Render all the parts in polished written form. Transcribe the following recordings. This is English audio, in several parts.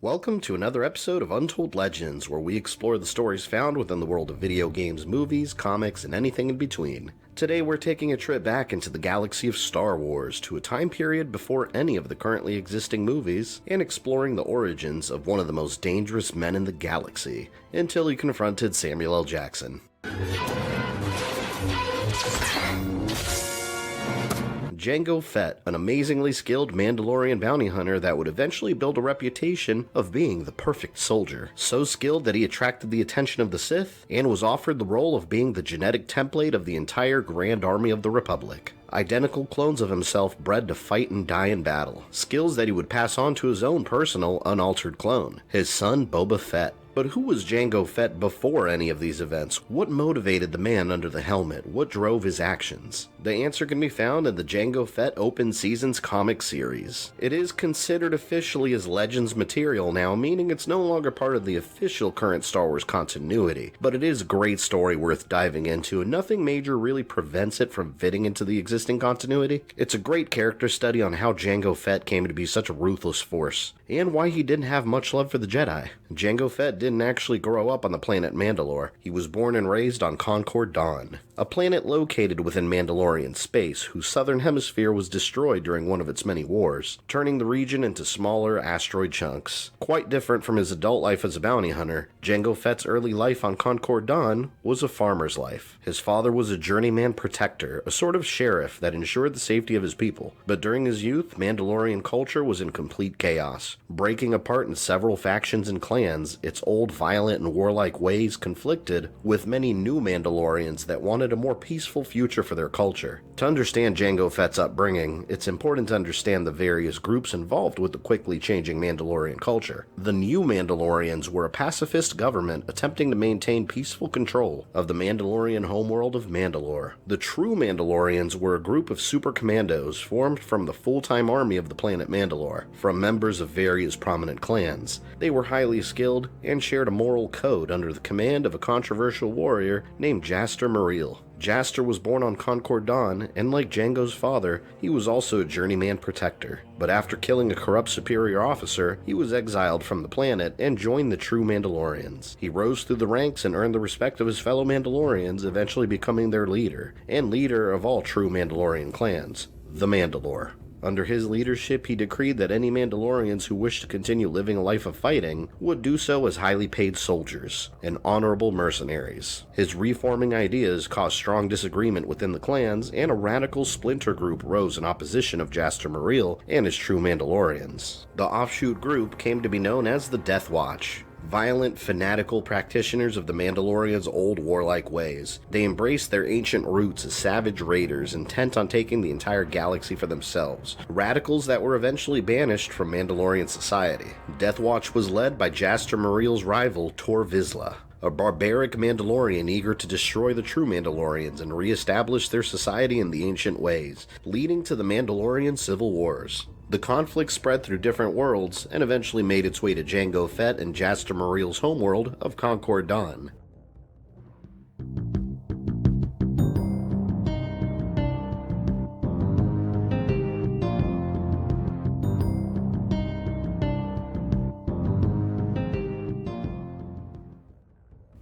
Welcome to another episode of Untold Legends, where we explore the stories found within the world of video games, movies, comics, and anything in between. Today we're taking a trip back into the galaxy of Star Wars to a time period before any of the currently existing movies, and exploring the origins of one of the most dangerous men in the galaxy, until he confronted Samuel L. Jackson. Jango Fett, an amazingly skilled Mandalorian bounty hunter that would eventually build a reputation of being the perfect soldier. So skilled that he attracted the attention of the Sith, and was offered the role of being the genetic template of the entire Grand Army of the Republic. Identical clones of himself bred to fight and die in battle. Skills that he would pass on to his own personal, unaltered clone, his son Boba Fett. But who was Jango Fett before any of these events? What motivated the man under the helmet? What drove his actions? The answer can be found in the Jango Fett Open Seasons comic series. It is considered officially as Legends material now, meaning it's no longer part of the official current Star Wars continuity, but it is a great story worth diving into, and nothing major really prevents it from fitting into the existing continuity. It's a great character study on how Jango Fett came to be such a ruthless force, and why he didn't have much love for the Jedi. Jango Fett didn't actually grow up on the planet Mandalore. He was born and raised on Korda Six, a planet located within Mandalorian space, whose southern hemisphere was destroyed during one of its many wars, turning the region into smaller asteroid chunks. Quite different from his adult life as a bounty hunter, Jango Fett's early life on Korda Six was a farmer's life. His father was a journeyman protector, a sort of sheriff that ensured the safety of his people. But during his youth, Mandalorian culture was in complete chaos, breaking apart in several factions and clans. Its old violent and warlike ways conflicted with many new Mandalorians that wanted a more peaceful future for their culture. To understand Jango Fett's upbringing, it's important to understand the various groups involved with the quickly changing Mandalorian culture. The new Mandalorians were a pacifist government attempting to maintain peaceful control of the Mandalorian homeworld of Mandalore. The true Mandalorians were a group of super commandos formed from the full-time army of the planet Mandalore, from members of various prominent clans. They were highly skilled and shared a moral code under the command of a controversial warrior named Jaster Mareel. Jaster was born on Korda Six, and like Jango's father, he was also a journeyman protector. But after killing a corrupt superior officer, he was exiled from the planet and joined the true Mandalorians. He rose through the ranks and earned the respect of his fellow Mandalorians, eventually becoming their leader, and leader of all true Mandalorian clans, the Mandalore. Under his leadership, he decreed that any Mandalorians who wished to continue living a life of fighting would do so as highly paid soldiers and honorable mercenaries. His reforming ideas caused strong disagreement within the clans, and a radical splinter group rose in opposition of Jaster Mareel and his true Mandalorians. The offshoot group came to be known as the Death Watch. Violent, fanatical practitioners of the Mandalorians' old warlike ways. They embraced their ancient roots as savage raiders intent on taking the entire galaxy for themselves. Radicals that were eventually banished from Mandalorian society. Death Watch was led by Jaster Mareel's rival, Tor Vizsla, a barbaric Mandalorian eager to destroy the true Mandalorians and re-establish their society in the ancient ways, leading to the Mandalorian Civil Wars. The conflict spread through different worlds and eventually made its way to Jango Fett and Jaster Mareel's homeworld of Korda Six.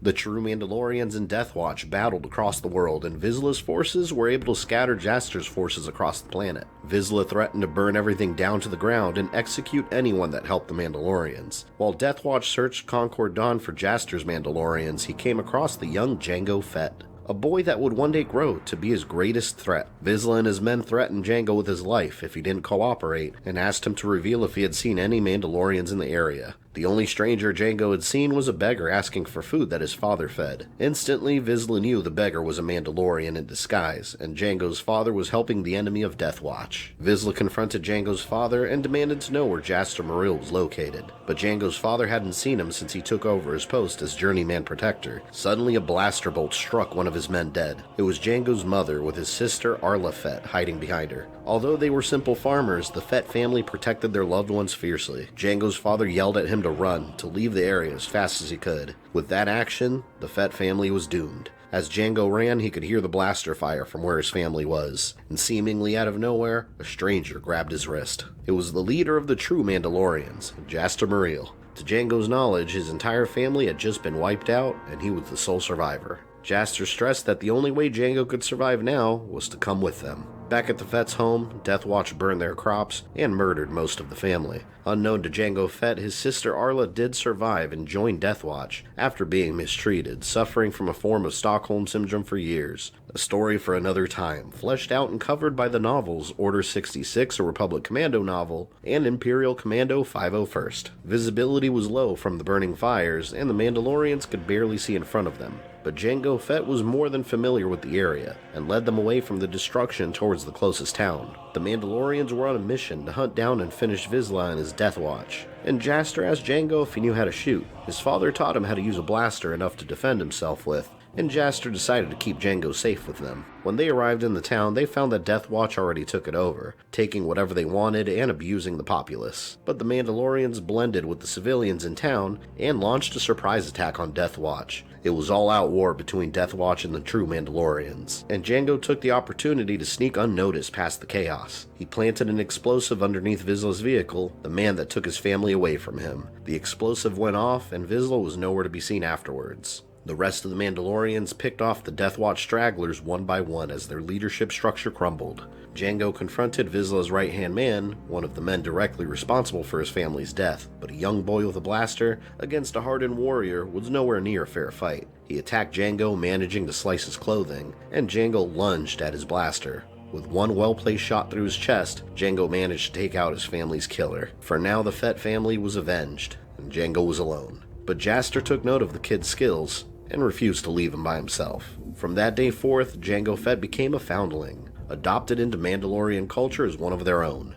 The true Mandalorians and Death Watch battled across the world, and Vizsla's forces were able to scatter Jaster's forces across the planet. Vizsla threatened to burn everything down to the ground and execute anyone that helped the Mandalorians. While Death Watch searched Korda Six for Jaster's Mandalorians, he came across the young Jango Fett, a boy that would one day grow to be his greatest threat. Vizsla and his men threatened Jango with his life if he didn't cooperate, and asked him to reveal if he had seen any Mandalorians in the area. The only stranger Jango had seen was a beggar asking for food that his father fed. Instantly, Vizsla knew the beggar was a Mandalorian in disguise, and Jango's father was helping the enemy of Death Watch. Vizsla confronted Jango's father and demanded to know where Jaster Mareel was located, but Jango's father hadn't seen him since he took over his post as journeyman protector. Suddenly, a blaster bolt struck one of his men dead. It was Jango's mother with his sister Arla Fett hiding behind her. Although they were simple farmers, the Fett family protected their loved ones fiercely. Jango's father yelled at him to run, to leave the area as fast as he could. With that action, the Fett family was doomed. As Jango ran, he could hear the blaster fire from where his family was, and seemingly out of nowhere, a stranger grabbed his wrist. It was the leader of the true Mandalorians, Jaster Mareel. To Jango's knowledge, his entire family had just been wiped out, and he was the sole survivor. Jaster stressed that the only way Jango could survive now was to come with them. Back at the Fett's home, Deathwatch burned their crops and murdered most of the family. Unknown to Jango Fett, his sister Arla did survive and joined Deathwatch after being mistreated, suffering from a form of Stockholm Syndrome for years. A story for another time, fleshed out and covered by the novels Order 66, a Republic Commando novel, and Imperial Commando 501st. Visibility was low from the burning fires, and the Mandalorians could barely see in front of them. But Jango Fett was more than familiar with the area, and led them away from the destruction towards the closest town. The Mandalorians were on a mission to hunt down and finish Vizsla and his Death Watch, and Jaster asked Jango if he knew how to shoot. His father taught him how to use a blaster enough to defend himself with, and Jaster decided to keep Jango safe with them. When they arrived in the town, they found that Death Watch already took it over, taking whatever they wanted and abusing the populace. But the Mandalorians blended with the civilians in town and launched a surprise attack on Death Watch. It was all-out war between Death Watch and the true Mandalorians, and Jango took the opportunity to sneak unnoticed past the chaos. He planted an explosive underneath Vizsla's vehicle, the man that took his family away from him. The explosive went off, and Vizsla was nowhere to be seen afterwards. The rest of the Mandalorians picked off the Death Watch stragglers one by one as their leadership structure crumbled. Jango confronted Vizsla's right-hand man, one of the men directly responsible for his family's death, but a young boy with a blaster against a hardened warrior was nowhere near a fair fight. He attacked Jango, managing to slice his clothing, and Jango lunged at his blaster. With one well-placed shot through his chest, Jango managed to take out his family's killer. For now, the Fett family was avenged, and Jango was alone. But Jaster took note of the kid's skills and refused to leave him by himself. From that day forth, Jango Fett became a foundling, adopted into Mandalorian culture as one of their own.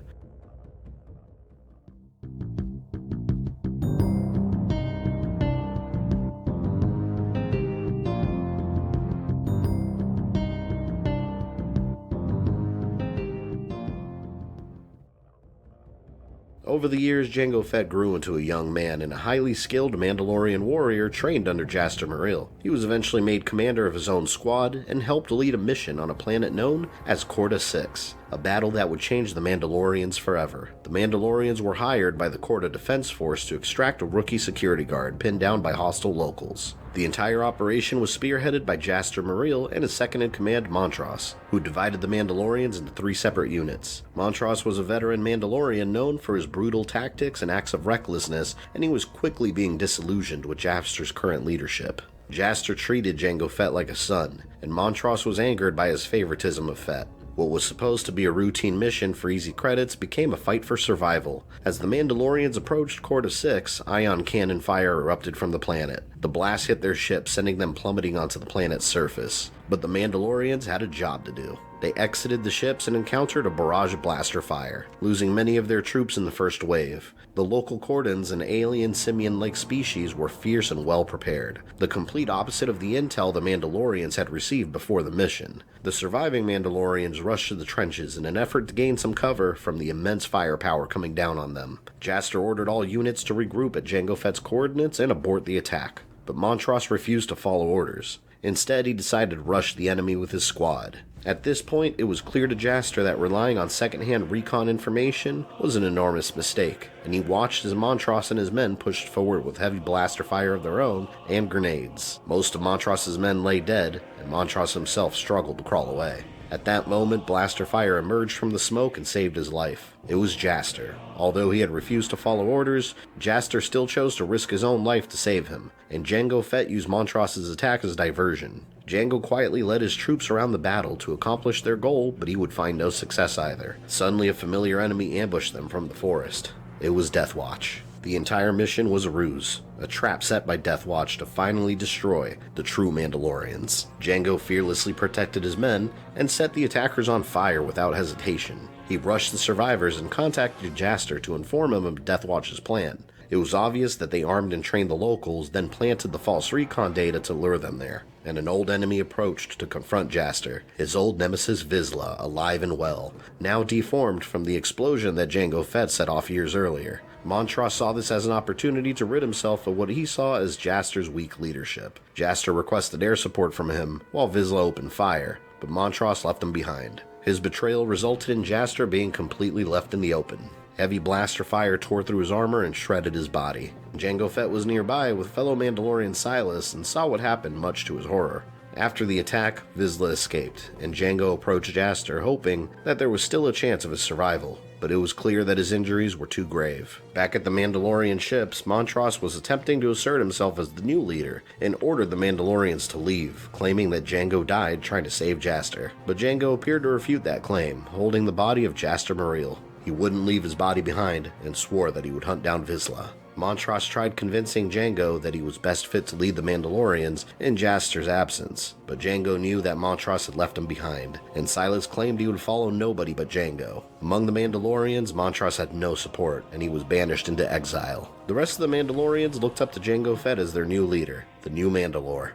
Over the years, Jango Fett grew into a young man and a highly skilled Mandalorian warrior trained under Jaster Meril. He was eventually made commander of his own squad and helped lead a mission on a planet known as Korda 6, a battle that would change the Mandalorians forever. The Mandalorians were hired by the Korda Defense Force to extract a rookie security guard pinned down by hostile locals. The entire operation was spearheaded by Jaster Meril and his second-in-command Montross, who divided the Mandalorians into 3 separate units. Montross was a veteran Mandalorian known for his brutal tactics and acts of recklessness, and he was quickly being disillusioned with Jaster's current leadership. Jaster treated Jango Fett like a son, and Montross was angered by his favoritism of Fett. What was supposed to be a routine mission for easy credits became a fight for survival. As the Mandalorians approached Korda 6, ion cannon fire erupted from the planet. The blast hit their ship, sending them plummeting onto the planet's surface. But the Mandalorians had a job to do. They exited the ships and encountered a barrage of blaster fire, losing many of their troops in the first wave. The local Kordans, an alien simian-like species, were fierce and well prepared, the complete opposite of the intel the Mandalorians had received before the mission. The surviving Mandalorians rushed to the trenches in an effort to gain some cover from the immense firepower coming down on them. Jaster ordered all units to regroup at Jango Fett's coordinates and abort the attack, but Montross refused to follow orders. Instead, he decided to rush the enemy with his squad. At this point, it was clear to Jaster that relying on second-hand recon information was an enormous mistake, and he watched as Montross and his men pushed forward with heavy blaster fire of their own and grenades. Most of Montross's men lay dead, and Montross himself struggled to crawl away. At that moment, blaster fire emerged from the smoke and saved his life. It was Jaster. Although he had refused to follow orders, Jaster still chose to risk his own life to save him, and Jango Fett used Montross's attack as diversion. Jango quietly led his troops around the battle to accomplish their goal, but he would find no success either. Suddenly, a familiar enemy ambushed them from the forest. It was Death Watch. The entire mission was a ruse, a trap set by Death Watch to finally destroy the true Mandalorians. Jango fearlessly protected his men and set the attackers on fire without hesitation. He rushed the survivors and contacted Jaster to inform him of Death Watch's plan. It was obvious that they armed and trained the locals, then planted the false recon data to lure them there. And an old enemy approached to confront Jaster, his old nemesis Vizsla, alive and well, now deformed from the explosion that Jango Fett set off years earlier. Montross saw this as an opportunity to rid himself of what he saw as Jaster's weak leadership. Jaster requested air support from him, while Vizsla opened fire, but Montross left him behind. His betrayal resulted in Jaster being completely left in the open. Heavy blaster fire tore through his armor and shredded his body. Jango Fett was nearby with fellow Mandalorian Silas and saw what happened, much to his horror. After the attack, Vizsla escaped, and Jango approached Jaster hoping that there was still a chance of his survival, but it was clear that his injuries were too grave. Back at the Mandalorian ships, Montross was attempting to assert himself as the new leader and ordered the Mandalorians to leave, claiming that Jango died trying to save Jaster. But Jango appeared to refute that claim, holding the body of Jaster Mareel. He wouldn't leave his body behind and swore that he would hunt down Vizsla. Montross tried convincing Jango that he was best fit to lead the Mandalorians in Jaster's absence, but Jango knew that Montross had left him behind, and Silas claimed he would follow nobody but Jango. Among the Mandalorians, Montross had no support, and he was banished into exile. The rest of the Mandalorians looked up to Jango Fett as their new leader, the new Mandalore.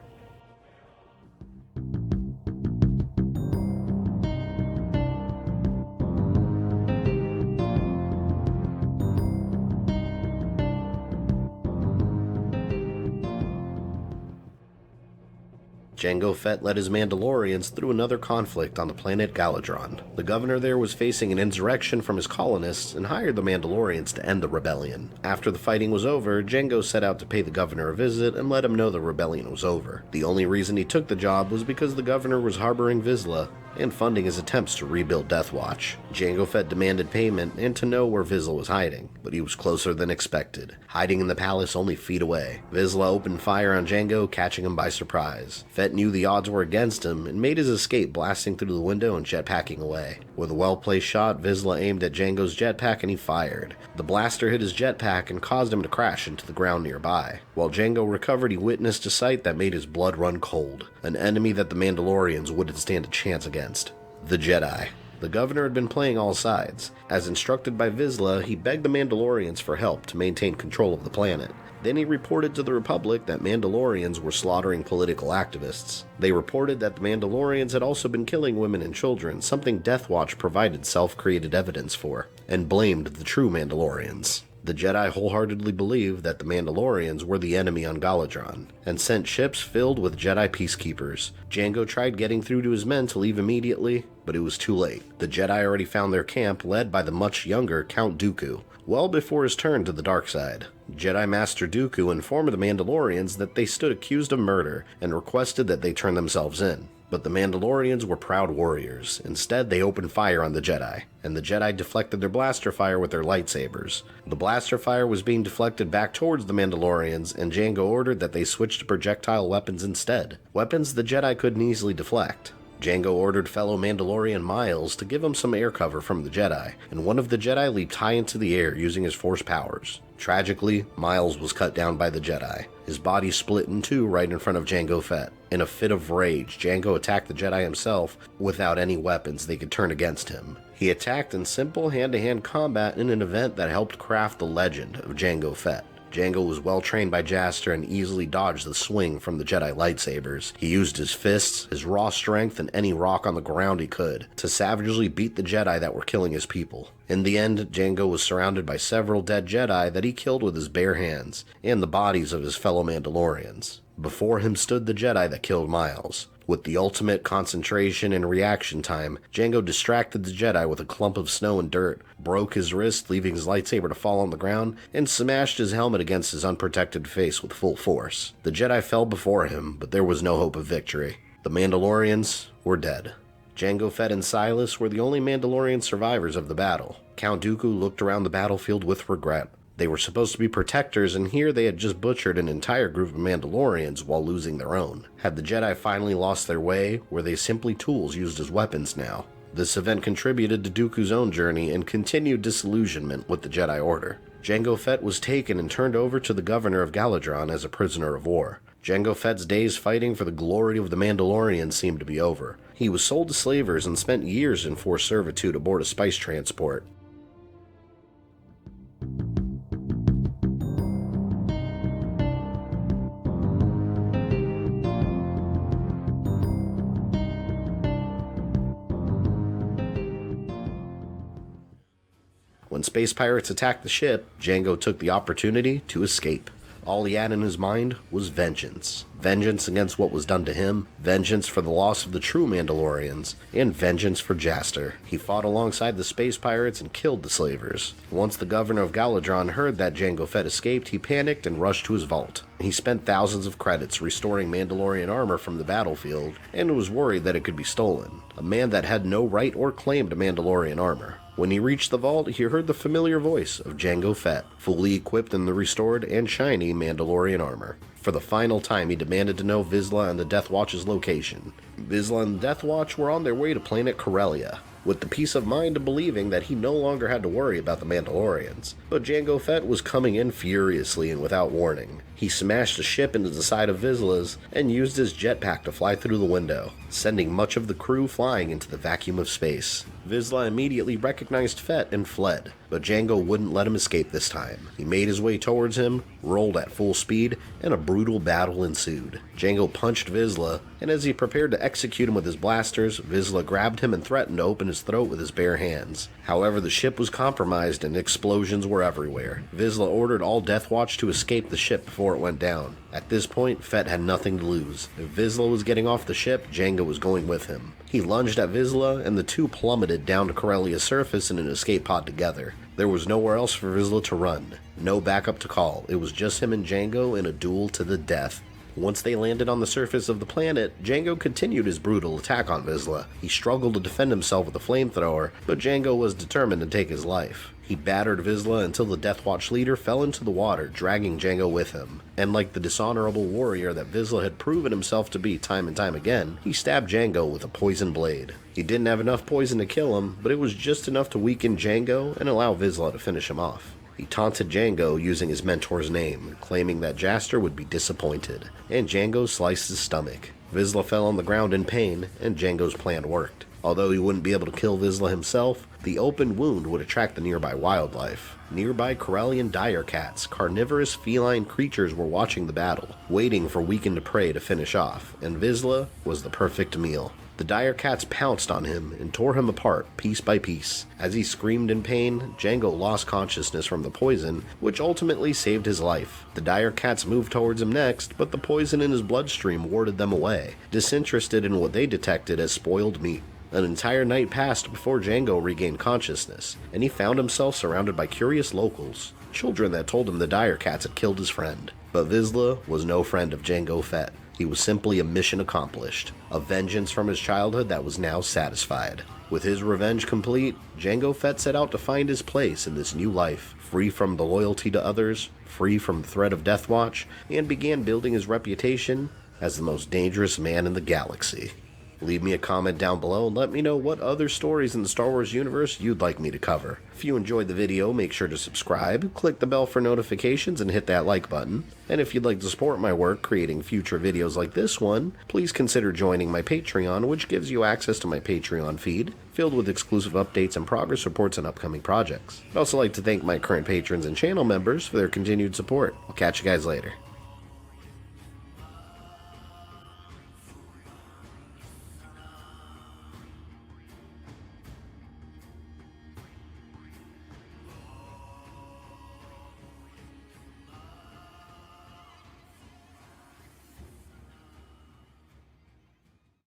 Jango Fett led his Mandalorians through another conflict on the planet Galidraan. The governor there was facing an insurrection from his colonists and hired the Mandalorians to end the rebellion. After the fighting was over, Jango set out to pay the governor a visit and let him know the rebellion was over. The only reason he took the job was because the governor was harboring Vizsla and funding his attempts to rebuild Death Watch. Jango Fett demanded payment and to know where Vizsla was hiding, but he was closer than expected, hiding in the palace only feet away. Vizsla opened fire on Jango, catching him by surprise. Fett knew the odds were against him and made his escape, blasting through the window and jetpacking away. With a well-placed shot, Vizsla aimed at Jango's jetpack and he fired. The blaster hit his jetpack and caused him to crash into the ground nearby. While Jango recovered, he witnessed a sight that made his blood run cold, an enemy that the Mandalorians wouldn't stand a chance against. The Jedi. The governor had been playing all sides. As instructed by Vizsla, he begged the Mandalorians for help to maintain control of the planet. Then he reported to the Republic that Mandalorians were slaughtering political activists. They reported that the Mandalorians had also been killing women and children, something Death Watch provided self-created evidence for, and blamed the true Mandalorians. The Jedi wholeheartedly believed that the Mandalorians were the enemy on Galidraan, and sent ships filled with Jedi peacekeepers. Jango tried getting through to his men to leave immediately, but it was too late. The Jedi already found their camp, led by the much younger Count Dooku, well before his turn to the dark side. Jedi Master Dooku informed the Mandalorians that they stood accused of murder, and requested that they turn themselves in. But the Mandalorians were proud warriors. Instead, they opened fire on the Jedi, and the Jedi deflected their blaster fire with their lightsabers. The blaster fire was being deflected back towards the Mandalorians, and Jango ordered that they switch to projectile weapons instead, weapons the Jedi couldn't easily deflect. Jango ordered fellow Mandalorian Miles to give him some air cover from the Jedi, and one of the Jedi leaped high into the air using his force powers. Tragically, Miles was cut down by the Jedi. His body split in two right in front of Jango Fett. In a fit of rage, Jango attacked the Jedi himself without any weapons they could turn against him. He attacked in simple hand-to-hand combat in an event that helped craft the legend of Jango Fett. Jango was well trained by Jaster and easily dodged the swing from the Jedi lightsabers. He used his fists, his raw strength, and any rock on the ground he could to savagely beat the Jedi that were killing his people. In the end, Jango was surrounded by several dead Jedi that he killed with his bare hands, and the bodies of his fellow Mandalorians. Before him stood the Jedi that killed Miles. With the ultimate concentration and reaction time, Jango distracted the Jedi with a clump of snow and dirt, broke his wrist, leaving his lightsaber to fall on the ground, and smashed his helmet against his unprotected face with full force. The Jedi fell before him, but there was no hope of victory. The Mandalorians were dead. Jango Fett and Silas were the only Mandalorian survivors of the battle. Count Dooku looked around the battlefield with regret. They were supposed to be protectors, and here they had just butchered an entire group of Mandalorians while losing their own. Had the Jedi finally lost their way? Were they simply tools used as weapons now? This event contributed to Dooku's own journey and continued disillusionment with the Jedi Order. Jango Fett was taken and turned over to the governor of Galidraan as a prisoner of war. Jango Fett's days fighting for the glory of the Mandalorians seemed to be over. He was sold to slavers and spent years in forced servitude aboard a spice transport. When space pirates attacked the ship, Jango took the opportunity to escape. All he had in his mind was vengeance. Vengeance against what was done to him, vengeance for the loss of the true Mandalorians, and vengeance for Jaster. He fought alongside the space pirates and killed the slavers. Once the governor of Galidraan heard that Jango Fett escaped, he panicked and rushed to his vault. He spent thousands of credits restoring Mandalorian armor from the battlefield, and was worried that it could be stolen. A man that had no right or claim to Mandalorian armor. When he reached the vault, he heard the familiar voice of Jango Fett, fully equipped in the restored and shiny Mandalorian armor. For the final time, he demanded to know Vizsla and the Death Watch's location. Vizsla and the Death Watch were on their way to planet Corellia, with the peace of mind of believing that he no longer had to worry about the Mandalorians. But Jango Fett was coming in furiously and without warning. He smashed the ship into the side of Vizsla's and used his jetpack to fly through the window, sending much of the crew flying into the vacuum of space. Vizsla immediately recognized Fett and fled, but Jango wouldn't let him escape this time. He made his way towards him, rolled at full speed, and a brutal battle ensued. Jango punched Vizsla, and as he prepared to execute him with his blasters, Vizsla grabbed him and threatened to open his throat with his bare hands. However, the ship was compromised and explosions were everywhere. Vizsla ordered all Death Watch to escape the ship before it went down. At this point, Fett had nothing to lose. If Vizsla was getting off the ship, Jango was going with him. He lunged at Vizsla, and the two plummeted down to Corellia's surface in an escape pod together. There was nowhere else for Vizsla to run. No backup to call. It was just him and Jango in a duel to the death. Once they landed on the surface of the planet, Jango continued his brutal attack on Vizsla. He struggled to defend himself with a flamethrower, but Jango was determined to take his life. He battered Vizsla until the Death Watch leader fell into the water, dragging Jango with him. And like the dishonorable warrior that Vizsla had proven himself to be time and time again, he stabbed Jango with a poison blade. He didn't have enough poison to kill him, but it was just enough to weaken Jango and allow Vizsla to finish him off. He taunted Jango using his mentor's name, claiming that Jaster would be disappointed, and Jango sliced his stomach. Vizsla fell on the ground in pain, and Jango's plan worked. Although he wouldn't be able to kill Vizsla himself, the open wound would attract the nearby wildlife. Nearby Corellian dire cats, carnivorous feline creatures, were watching the battle, waiting for weakened prey to finish off, and Vizsla was the perfect meal. The dire cats pounced on him and tore him apart piece by piece. As he screamed in pain, Jango lost consciousness from the poison, which ultimately saved his life. The dire cats moved towards him next, but the poison in his bloodstream warded them away, disinterested in what they detected as spoiled meat. An entire night passed before Jango regained consciousness, and he found himself surrounded by curious locals, children that told him the dire cats had killed his friend. But Vizsla was no friend of Jango Fett. He was simply a mission accomplished, a vengeance from his childhood that was now satisfied. With his revenge complete, Jango Fett set out to find his place in this new life, free from the loyalty to others, free from the threat of Death Watch, and began building his reputation as the most dangerous man in the galaxy. Leave me a comment down below and let me know what other stories in the Star Wars universe you'd like me to cover. If you enjoyed the video, make sure to subscribe, click the bell for notifications, and hit that like button. And if you'd like to support my work creating future videos like this one, please consider joining my Patreon, which gives you access to my Patreon feed, filled with exclusive updates and progress reports on upcoming projects. I'd also like to thank my current patrons and channel members for their continued support. I'll catch you guys later.